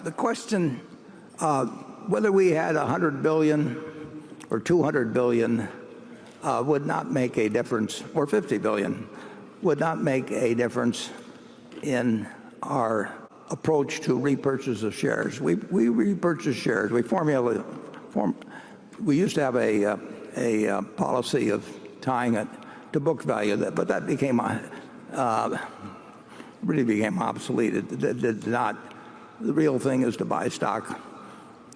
the question, whether we had 100 billion or 200 billion would not make a difference, or 50 billion would not make a difference in our approach to repurchase of shares. We repurchase shares. We used to have a policy of tying it to book value, but that really became obsolete. It did not. The real thing is to buy stock,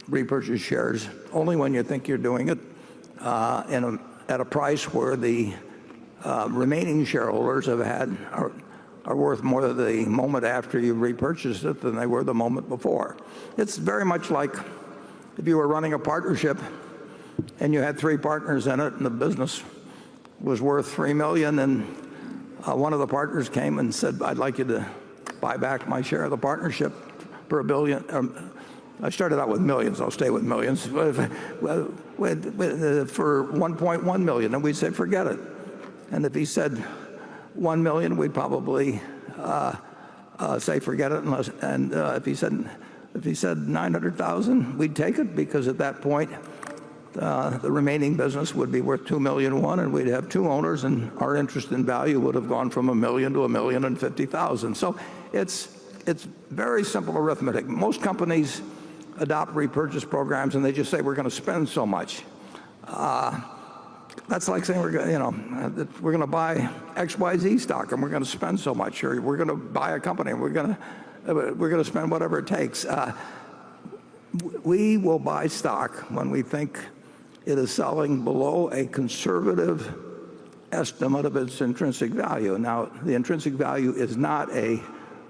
repurchase shares only when you think you're doing it at a price where the remaining shareholders are worth more the moment after you repurchased it than they were the moment before. It's very much like if you were running a partnership and you had 3 partners in it, and the business was worth $3 million, and one of the partners came and said, "I'd like you to buy back my share of the partnership for $1 billion." I started out with millions. I'll stay with millions. For 1.1 million, and we'd say, "Forget it." And if he said 1 million, we'd probably say, "Forget it." If he said 900,000, we'd take it, because at that point the remaining business would be worth 2 million one, and we'd have 2 owners, and our interest in value would have gone from $1 million to $1,050,000. So it's very simple arithmetic. Most companies adopt repurchase programs, and they just say, "We're going to spend so much." That's like saying we're going to buy XYZ stock, and we're going to spend so much, or we're going to buy a company, and we're going to spend whatever it takes. We will buy stock when we think it is selling below a conservative estimate of its intrinsic value. Now, the intrinsic value is not a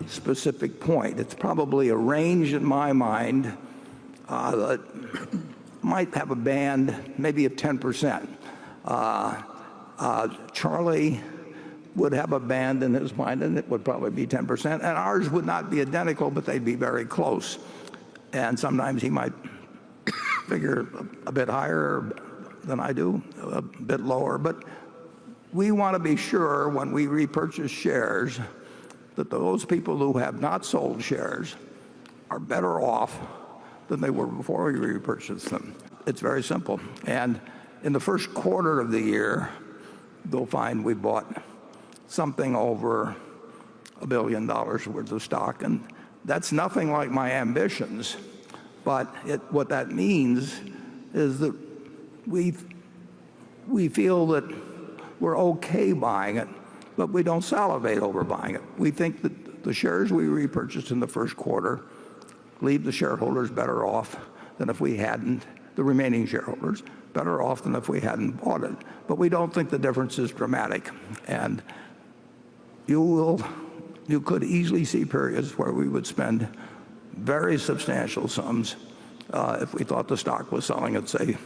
specific point. It's probably a range in my mind that might have a band maybe of 10%. Charlie would have a band in his mind, and it would probably be 10%. And ours would not be identical, but they'd be very close. And sometimes he might figure a bit higher than I do, a bit lower. But we want to be sure when we repurchase shares that those people who have not sold shares are better off than they were before we repurchased them. It's very simple. And in the first quarter of the year, they'll find we bought something over $1 billion worth of stock. And that's nothing like my ambitions. But what that means is that we feel that we're okay buying it, but we don't salivate over buying it. We think that the shares we repurchased in the first quarter leave the shareholders better off than if we hadn't, the remaining shareholders better off than if we hadn't bought it. But we don't think the difference is dramatic. And you could easily see periods where we would spend very substantial sums if we thought the stock was selling at, say,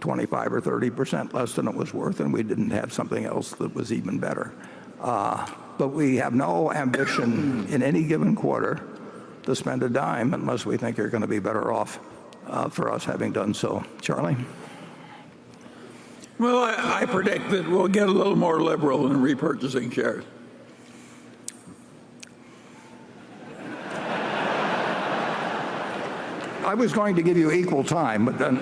25 or 30% less than it was worth, and we didn't have something else that was even better. But we have no ambition in any given quarter to spend a dime unless we think you're going to be better off for us having done so. Charlie? Well, I predict that we'll get a little more liberal in repurchasing shares. I was going to give you equal time, but then